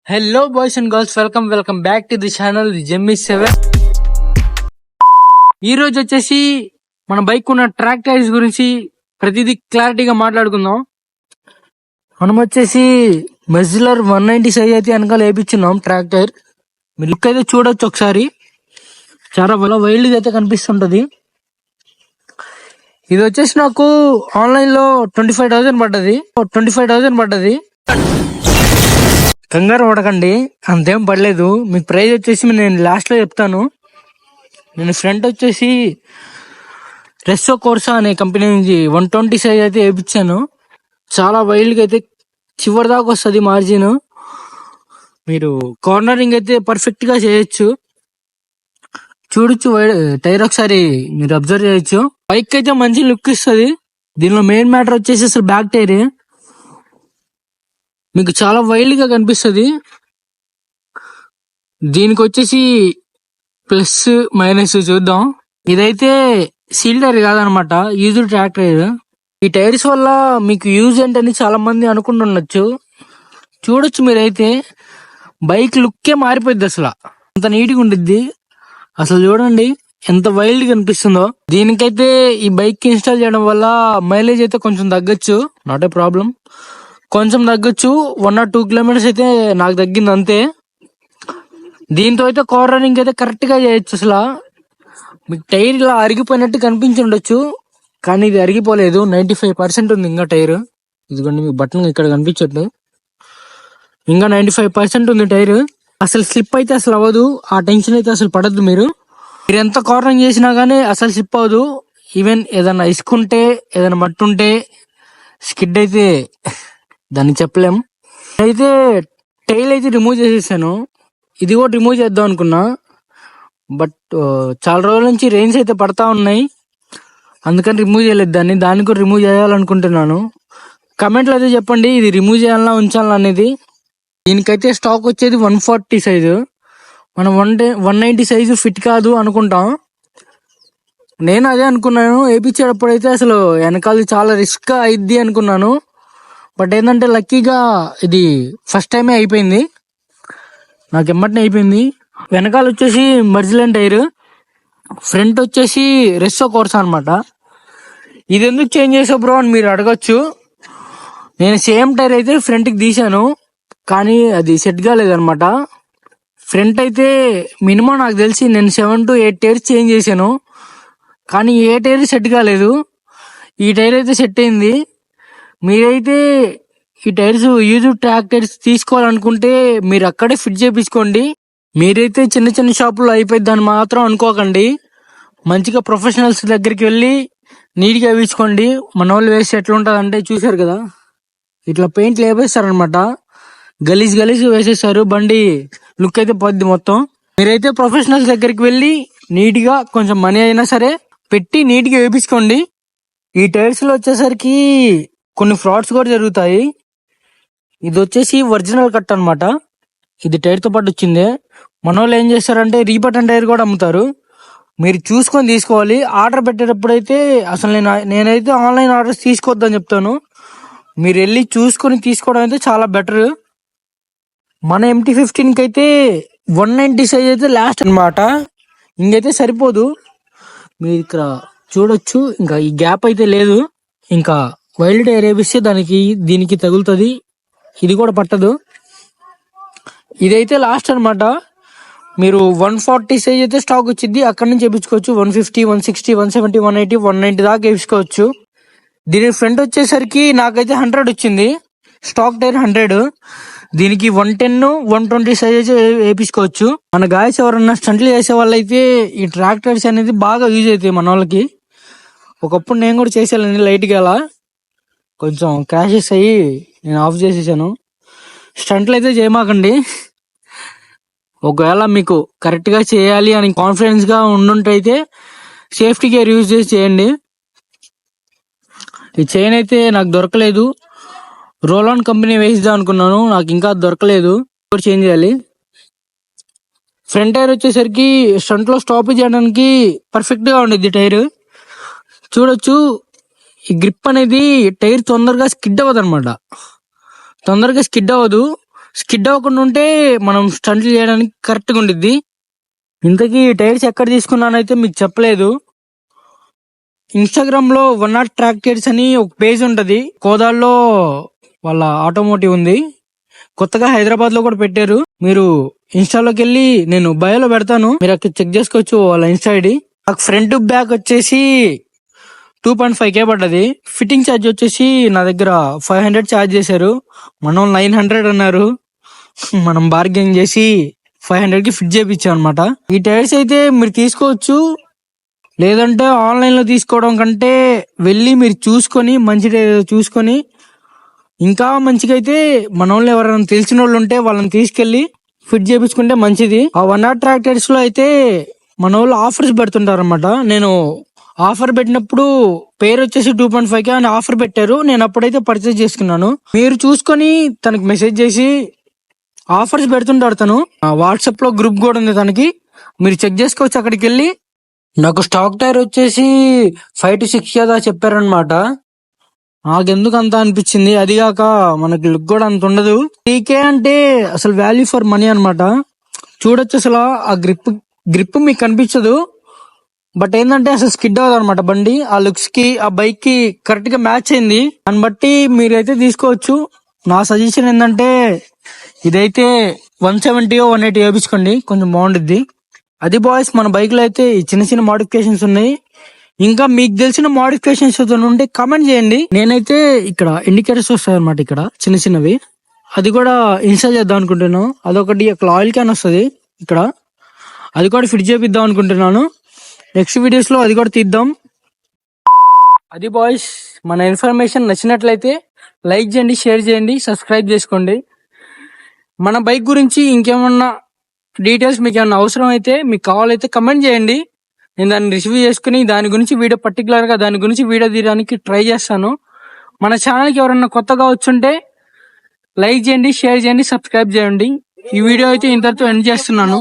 Hello boys and girls, welcome back to the channel జెమ్మి 7. ఈ రోజు వచ్చేసి మన బైక్ ఉన్న ట్రాక్ టైర్స్ గురించి ప్రతిదీ క్లారిటీగా మాట్లాడుకుందాం. మనం వచ్చేసి మెజ్లర్ 190 సైజ్ అయితే వెనకాల వేయించున్నాం ట్రాక్ టైర్. మీరు లుక్ అయితే చూడొచ్చు ఒకసారి, చాలా వైల్డ్ అయితే కనిపిస్తుంటది. ఇది వచ్చేసి నాకు ఆన్లైన్ లో 25,000 పడ్డది. కంగారు పడకండి, అంతేం పడలేదు. మీకు ప్రైస్ వచ్చేసి నేను లాస్ట్ లో చెప్తాను. నేను ఫ్రంట్ వచ్చేసి రెస్సో కోర్సా అనే కంపెనీ నుంచి 120 సైజ్ అయితే వేయించాను. చాలా వైల్డ్ గా అయితే చివరి దాకా వస్తుంది మార్జిన్. మీరు కార్నరింగ్ అయితే పర్ఫెక్ట్ గా చేయొచ్చు. చూడొచ్చు టైర్ ఒకసారి మీరు అబ్జర్వ్ చేయొచ్చు. బైక్ అయితే మంచి లుక్ ఇస్తుంది. దీనిలో మెయిన్ మ్యాటర్ వచ్చేసి అసలు బ్యాక్ టైర్ మీకు చాలా వైల్డ్ గా కనిపిస్తుంది. దీనికి వచ్చేసి ప్లస్ మైనస్ చూద్దాం. ఇదైతే సీల్ టైర్ కాదనమాట, యూజ్డ్ ట్రాక్ టైర్. ఈ టైర్స్ వల్ల మీకు యూజ్ ఏంటని చాలా మంది అనుకుంటుండొచ్చు. చూడొచ్చు మీరైతే బైక్ లుక్కే మారిపోద్ది, అసలు అంత నీట్గా ఉండిద్ది. అసలు చూడండి ఎంత వైల్డ్ కనిపిస్తుందో. దీనికైతే ఈ బైక్ ఇన్స్టాల్ చేయడం వల్ల మైలేజ్ అయితే కొంచెం తగ్గొచ్చు, నాట్ ఏ ప్రాబ్లం. కొంచెం తగ్గొచ్చు, 1 or 2 కిలోమీటర్స్ అయితే నాకు తగ్గింది అంతే. దీంతో అయితే కార్నరింగ్ అయితే కరెక్ట్ గా చేయొచ్చు. అసలు మీకు టైర్ ఇలా అరిగిపోయినట్టు కనిపించి ఉండొచ్చు, కానీ ఇది అరిగిపోలేదు. 95% ఉంది ఇంకా టైర్. ఇదిగోండి మీకు బటన్ ఇక్కడ కనిపించట్టు, ఇంకా 95% ఉంది టైర్. అసలు స్లిప్ అయితే అసలు అవ్వదు, ఆ టెన్షన్ అయితే అసలు పడద్దు. మీరు ఎంత కార్నరింగ్ చేసినా గానీ అసలు స్లిప్ అవ్వదు. ఈవెన్ ఏదైనా ఇసుకుంటే, ఏదైనా మట్టి ఉంటే స్కిడ్ అయితే దాన్ని చెప్పలేం. అయితే టైల్ అయితే రిమూవ్ చేసేసాను. ఇది కూడా రిమూవ్ చేద్దాం అనుకున్నా, బట్ చాలా రోజుల నుంచి రెయిన్స్ అయితే పడతా ఉన్నాయి, అందుకని రిమూవ్ చేయలేదు. దాన్ని కూడా రిమూవ్ చేయాలనుకుంటున్నాను. కమెంట్లో అయితే చెప్పండి, ఇది రిమూవ్ చేయాలన్నా ఉంచాలన్నా అనేది. దీనికైతే స్టాక్ వచ్చేది 140 సైజు. మనం 190 సైజు ఫిట్ కాదు అనుకుంటాం. నేను అదే అనుకున్నాను. వేయించేటప్పుడు అయితే అసలు వెనకాల చాలా రిస్క్ అయిద్ది అనుకున్నాను. బట్ ఏంటంటే లక్కీగా ఇది ఫస్ట్ టైమే అయిపోయింది, నాకు ఎమ్మటనే అయిపోయింది. వెనకాల వచ్చేసి మర్జిలన్ టైర్, ఫ్రంట్ వచ్చేసి రెస్సో కోర్సా అనమాట. ఇది ఎందుకు చేంజ్ చేసావు బ్రో అని మీరు అడగచ్చు. నేను సేమ్ టైర్ అయితే ఫ్రంట్ కి తీసాను, కానీ అది సెట్ కాలేదనమాట. ఫ్రంట్ అయితే మినిమం నాకు తెలిసి నేను 7 to 8 టైర్స్ చేంజ్ చేశాను, కానీ ఏ టైర్ సెట్ కాలేదు. ఈ టైర్ అయితే సెట్ అయింది. మీరైతే ఈ టైర్స్ యూజ్ ట్రాక్ టైర్స్ తీసుకోవాలనుకుంటే మీరు అక్కడే ఫిట్ చేయించుకోండి. మీరైతే చిన్న చిన్న షాపుల్లో అయిపోయింది అని మాత్రం అనుకోకండి. మంచిగా ప్రొఫెషనల్స్ దగ్గరికి వెళ్ళి నీట్గా వేయించుకోండి. మన వాళ్ళు వేస్తే ఎట్లా ఉంటుంది అంటే చూసారు కదా, ఇట్లా పెయింట్లు వేసేస్తారనమాట, గలీజ్ వేసేస్తారు. బండి లుక్ అయితే పోద్ది మొత్తం. మీరైతే ప్రొఫెషనల్స్ దగ్గరికి వెళ్ళి నీట్గా కొంచెం మనీ అయినా సరే పెట్టి నీట్గా వేయించుకోండి. ఈ టైర్స్ లో వచ్చేసరికి కొన్ని ఫ్రాడ్స్ కూడా జరుగుతాయి. ఇది వచ్చేసి ఒరిజినల్ కట్ అనమాట, ఇది టైర్ తో పాటు వచ్చిందే. మన వాళ్ళు ఏం చేస్తారంటే రీబటన్ టైర్ కూడా అమ్ముతారు. మీరు చూసుకొని తీసుకోవాలి. ఆర్డర్ పెట్టేటప్పుడు అయితే అసలు నేనైతే ఆన్లైన్ ఆర్డర్స్ తీసుకోవద్దని చెప్తాను. మీరు వెళ్ళి చూసుకొని తీసుకోవడం అయితే చాలా బెటర్. మన MT-15 కి అయితే 190 సైజ్ అయితే లాస్ట్ అనమాట, ఇంకైతే సరిపోదు. మీరు ఇక్కడ చూడొచ్చు, ఇంకా ఈ గ్యాప్ అయితే లేదు. ఇంకా వైల్డ్ టైర్ వేపిస్తే దీనికి తగులుతుంది, ఇది కూడా పట్టదు. ఇదైతే లాస్ట్ అనమాట. మీరు 140 సైజ్ అయితే స్టాక్ వచ్చింది, అక్కడ నుంచి వేయించుకోవచ్చు. 150, 160, 170, 180, 190 దాకా వేయించుకోవచ్చు. దీని ఫ్రంట్ వచ్చేసరికి నాకైతే 100 వచ్చింది, స్టాక్ టైర్ 100. దీనికి 110, 120 సైజ్ అయితే వేయించుకోవచ్చు. మన గాయస్ ఎవరన్నా స్టంట్లు చేసే వాళ్ళైతే ఈ ట్రాక్టర్స్ అనేది బాగా యూజ్ అవుతాయి మన వాళ్ళకి. ఒకప్పుడు నేను కూడా చేసేయాలని లైట్గా అలా కొంచెం క్రాషెస్ అయ్యి నేను ఆఫ్ చేసేసాను. స్టంట్లు అయితే చేయమాకండి. ఒకవేళ మీకు కరెక్ట్ గా చేయాలి అని కాన్ఫిడెన్స్ గా ఉండుంటైతే సేఫ్టీ గేర్ యూజ్ చేసి చేయండి. ఈ చైన్ అయితే నాకు దొరకలేదు, రోల్ ఆన్ కంపెనీ వేసిద్దాం అనుకున్నాను, నాకు ఇంకా దొరకలేదు, చేంజ్ చేయాలి. ఫ్రంట్ టైర్ వచ్చేసరికి ఫ్రంట్ లో స్టాప్ చేయడానికి పర్ఫెక్ట్ గా ఉండిద్ది టైర్. చూడొచ్చు, ఈ గ్రిప్ అనేది టైర్ తొందరగా స్కిడ్ అవ్వదు అనమాట, తొందరగా స్కిడ్ అవ్వదు. స్కిడ్ అవ్వకుండా ఉంటే మనం స్టంట్లు చేయడానికి కరెక్ట్ గా ఉండిద్ది. ఇంతకీ ఈ టైర్స్ ఎక్కడ తీసుకున్నానైతే మీకు చెప్పలేదు. ఇన్స్టాగ్రామ్ లో 1 నాట్ ట్రాక్ టైర్స్ అని ఒక పేజ్ ఉంటది. కోదాల్లో వాళ్ళ ఆటోమోటివ్ ఉంది. కొత్తగా హైదరాబాద్ లో కూడా పెట్టారు. మీరు ఇన్స్టాలోకి వెళ్ళి నేను బయోలో పెడతాను, మీరు అక్కడ చెక్ చేసుకోవచ్చు వాళ్ళ ఇన్స్టా ఐడి. నాకు ఫ్రంట్ బ్యాక్ వచ్చేసి 2.5K పడ్డది. ఫిట్టింగ్ ఛార్జ్ వచ్చేసి నా దగ్గర 500 ఛార్జ్ చేశారు. మనం 900 అన్నారు. మనం బార్గెన్ చేసి 500 కి ఫిట్ చేయించాం అనమాట. ఈ టైర్స్ అయితే మీరు తీసుకోవచ్చు, లేదంటే ఆన్లైన్ లో తీసుకోవడం కంటే వెళ్ళి మీరు చూసుకొని మంచి టైర్ చూసుకొని, ఇంకా మంచిగా అయితే మన వాళ్ళు ఎవరైనా తెలిసిన వాళ్ళు ఉంటే వాళ్ళని తీసుకెళ్లి ఫిట్ చేయించుకుంటే మంచిది. ఆ 1 నాట్ ట్రాక్టర్స్ లో అయితే మన వాళ్ళు ఆఫర్స్ పెడుతుంటారు అనమాట. నేను ఆఫర్ పెట్టినప్పుడు పేరు వచ్చేసి 2.5K అని ఆఫర్ పెట్టారు. నేను అప్పుడైతే పర్చేస్ చేసుకున్నాను. మీరు చూసుకొని తనకి మెసేజ్ చేసి ఆఫర్స్ పెడుతుంటాడు తను. వాట్సాప్ లో గ్రూప్ కూడా ఉంది తనకి, మీరు చెక్ చేసుకోవచ్చు అక్కడికి వెళ్ళి. నాకు స్టాక్ టైర్ వచ్చేసి 5 to 6 కదా చెప్పారనమాట. నాకెందుకు అంత అనిపించింది, అదిగాక మనకి లుక్ కూడా అంత ఉండదు. 3K అంటే అసలు వాల్యూ ఫర్ మనీ అన్నమాట. చూడొచ్చు అసలు ఆ గ్రిప్ మీకు కనిపించదు, బట్ ఏంటంటే అసలు స్కిడ్ అవ్వదు అనమాట బండి. ఆ లుక్స్ కి ఆ బైక్ కి కరెక్ట్ గా మ్యాచ్ అయింది. దాన్ని బట్టి మీరైతే తీసుకోవచ్చు. నా సజెషన్ ఏంటంటే ఇదైతే 170 180 వేయించుకోండి, కొంచెం బాగుండిద్ది. అది బాయ్స్, మన బైక్ లో అయితే ఈ చిన్న చిన్న మోడిఫికేషన్స్ ఉన్నాయి. ఇంకా మీకు తెలిసిన మోడిఫికేషన్స్ ఉంటే కామెంట్ చేయండి. నేనైతే ఇక్కడ ఇండికేటర్స్ వస్తాయి అనమాట, ఇక్కడ చిన్న చిన్నవి, అది కూడా ఇన్స్టాల్ చేద్దాం అనుకుంటున్నాను. అదొకటి అక్కడ ఆయిల్ క్యాన్ వస్తుంది ఇక్కడ, అది కూడా ఫిట్ చేపిద్దాం అనుకుంటున్నాను. నెక్స్ట్ వీడియోస్ లో అది కూడా తీద్దాం. అది బాయ్స్, మన ఇన్ఫర్మేషన్ నచ్చినట్లయితే లైక్ చేయండి, షేర్ చేయండి, సబ్స్క్రైబ్ చేసుకోండి. మన బైక్ గురించి ఇంకేమన్నా డీటెయిల్స్ మీకు ఏమన్నా అవసరం అయితే, మీకు కావాలైతే కమెంట్ చేయండి. నేను దాన్ని రిసీవ్ చేసుకుని దాని గురించి వీడియో పర్టికులర్ గా దాని గురించి వీడియో తీయడానికి ట్రై చేస్తాను. మన ఛానల్కి ఎవరన్నా కొత్తగా వచ్చుంటే లైక్ చేయండి, షేర్ చేయండి, సబ్స్క్రైబ్ చేయండి. ఈ వీడియో అయితే ఇంతటితో ఎండ్ చేస్తున్నాను.